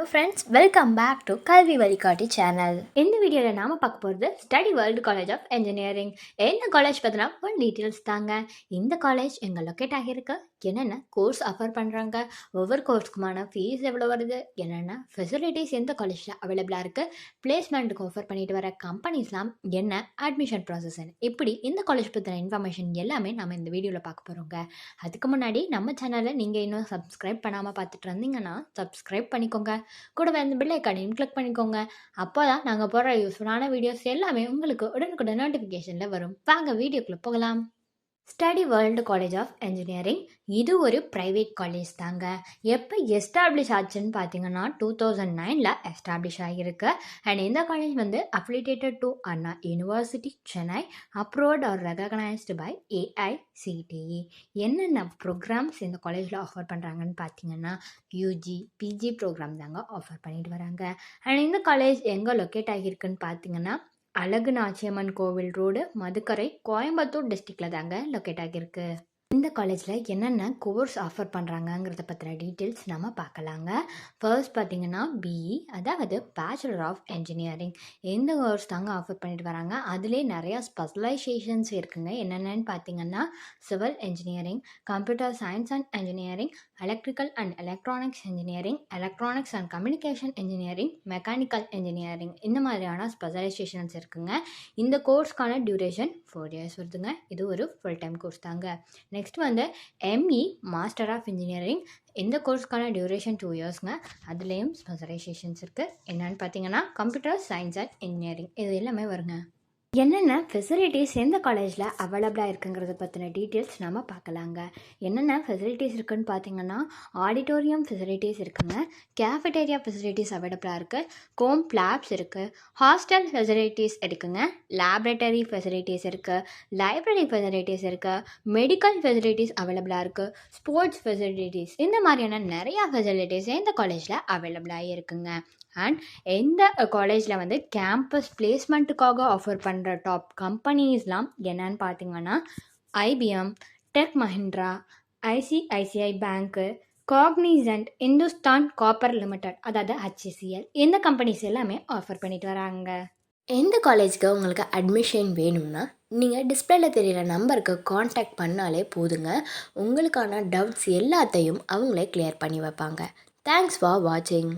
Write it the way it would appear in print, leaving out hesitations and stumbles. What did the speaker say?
Friends, welcome back to கல்வி வழிகாட்டி channel. இந்த வீடியோவில் நாம் பார்க்க போகிறது Study World College of Engineering. என்ன காலேஜ் பார்த்தோன்னா ஃபுல் டீட்டெயில்ஸ் தாங்க. இந்த காலேஜ் எங்கே லொக்கேட் ஆகியிருக்கு, என்னென்ன கோர்ஸ் ஆஃபர் பண்ணுறாங்க, ஒவ்வொரு கோர்ஸ்க்குமான ஃபீஸ் எவ்வளோ வருது, என்னென்ன ஃபெசிலிட்டிஸ் எந்த காலேஜில் அவைலபிளாக இருக்குது, பிளேஸ்மெண்ட்டுக்கு ஆஃபர் பண்ணிட்டு வர கம்பெனிஸ்லாம் என்ன, அட்மிஷன் ப்ராசஸ் என்ன, இப்படி இந்த காலேஜ் பற்றின இன்ஃபர்மேஷன் எல்லாமே நம்ம இந்த வீடியோவில் பார்க்க போகிறோங்க. அதுக்கு முன்னாடி நம்ம சேனலை நீங்கள் இன்னும் சப்ஸ்கிரைப் பண்ணாமல் பார்த்துட்டு இருந்தீங்கன்னா சப்ஸ்கிரைப் பண்ணிக்கோங்க. கூடவே அந்த பெல் ஐக்கானையும் கிளிக் பண்ணிக்கோங்க. அப்போ தான் நாங்கள் போடுற யூஸ்ஃபுல்லான வீடியோஸ் எல்லாமே உங்களுக்கு உடனுக்குடன் நோட்டிஃபிகேஷனில் வரும். வாங்க வீடியோக்குள்ளே போகலாம். Study World College of Engineering இது ஒரு ப்ரைவேட் காலேஜ் தாங்க. எப்போ எஸ்டாப்ளிஷ் ஆச்சுன்னு பார்த்தீங்கன்னா 2009 எஸ்டாப்ளிஷ் ஆகியிருக்கு. அண்ட் இந்த காலேஜ் வந்து affiliated to Anna University Chennai, approved or recognised by AICTE. என்னென்ன ப்ரோக்ராம்ஸ் இந்த காலேஜில் ஆஃபர் பண்ணுறாங்கன்னு பார்த்தீங்கன்னா யூஜி பிஜி ப்ரோக்ராம் தாங்க ஆஃபர் பண்ணிட்டு வராங்க. அண்ட் இந்த காலேஜ் எங்கே லொக்கேட் ஆகியிருக்குன்னு பார்த்தீங்கன்னா அழகு நாச்சியம்மன் கோவில் ரோடு, மதுக்கரை, கோயம்புத்தூர் டிஸ்ட்ரிக்டில் தாங்க லொக்கேட் ஆகியிருக்கு. இந்த காலேஜில் என்னென்ன கோர்ஸ் ஆஃபர் பண்ணுறாங்கங்கிறத பற்றின டீட்டெயில்ஸ் நம்ம பார்க்கலாங்க. ஃபர்ஸ்ட் பார்த்திங்கன்னா பிஇ, அதாவது பேச்சுலர் ஆஃப் இன்ஜினியரிங். இந்த கோர்ஸ் தாங்க ஆஃபர் பண்ணிட்டு வராங்க. அதிலே நிறையா ஸ்பெஷலைசேஷன்ஸ் இருக்குங்க. என்னென்னு பார்த்தீங்கன்னா civil engineering, computer science and engineering, electrical and electronics engineering, electronics and communication engineering, mechanical engineering, இந்த மாதிரியான ஸ்பெஷலைசேஷன்ஸ் இருக்குங்க. இந்த கோர்ஸ்க்கான டியூரேஷன் 4 years வருதுங்க. இது ஒரு ஃபுல் டைம் கோர்ஸ் தாங்க. நெக்ஸ்ட் வந்து எம்இ மாஸ்டர் ஆஃப் இன்ஜினியரிங். இந்த கோர்ஸ்க்கான டியூரேஷன் 2 yearsங்க. அதுலேயும் ஸ்பெஷலைசேஷன்ஸ் இருக்குது. என்னென்னு பார்த்தீங்கன்னா கம்ப்யூட்டர் சயின்ஸ் அண்ட் இன்ஜினியரிங், இது எல்லாமே வருங்க. என்னென்ன ஃபெசிலிட்டிஸ் எந்த காலேஜில் அவைலபிளாக இருக்குங்கிறத பற்றின டீட்டெயில்ஸ் நம்ம பார்க்கலாங்க. என்னென்ன ஃபெசிலிட்டிஸ் இருக்குதுன்னு பார்த்தீங்கன்னா ஆடிட்டோரியம் ஃபெசிலிட்டிஸ் இருக்குங்க, கேஃபெட்டேரியா ஃபெசிலிட்டிஸ் அவைலபிளாக இருக்குது, கோம் லேப்ஸ் இருக்குது, ஹாஸ்டல் ஃபெசிலிட்டிஸ் இருக்குங்க, லேப்ரேட்டரி ஃபெசிலிட்டிஸ் இருக்குது, லைப்ரரி ஃபெசிலிட்டிஸ் இருக்குது, மெடிக்கல் ஃபெசிலிட்டிஸ் அவைலபிளாக இருக்குது, ஸ்போர்ட்ஸ் ஃபெசிலிட்டிஸ், இந்த மாதிரியான நிறையா ஃபெசிலிட்டிஸ் இந்த காலேஜில் அவைலபிளாக இருக்குங்க. அண்ட் எந்த காலேஜில் வந்து கேம்பஸ் பிளேஸ்மெண்ட்டுக்காக ஆஃபர் பண்ணுற டாப் கம்பெனிஸ்லாம் என்னன்னு பார்த்தீங்கன்னா ஐபிஎம், டெக் மஹிந்திரா, ஐசிஐசிஐ பேங்க்கு, காக்னிசன்ட், இந்துஸ்தான் காப்பர் லிமிடெட், அதாவது HCL, இந்த கம்பெனிஸ் எல்லாமே ஆஃபர் பண்ணிட்டு வராங்க. எந்த காலேஜுக்கு உங்களுக்கு அட்மிஷன் வேணும்னா நீங்கள் டிஸ்பிளேல தெரிகிற நம்பருக்கு காண்டாக்ட் பண்ணாலே போதுங்க. உங்களுக்கான டவுட்ஸ் எல்லாத்தையும் அவங்களே கிளியர் பண்ணி வைப்பாங்க. தேங்க்ஸ் ஃபார் வாட்சிங்.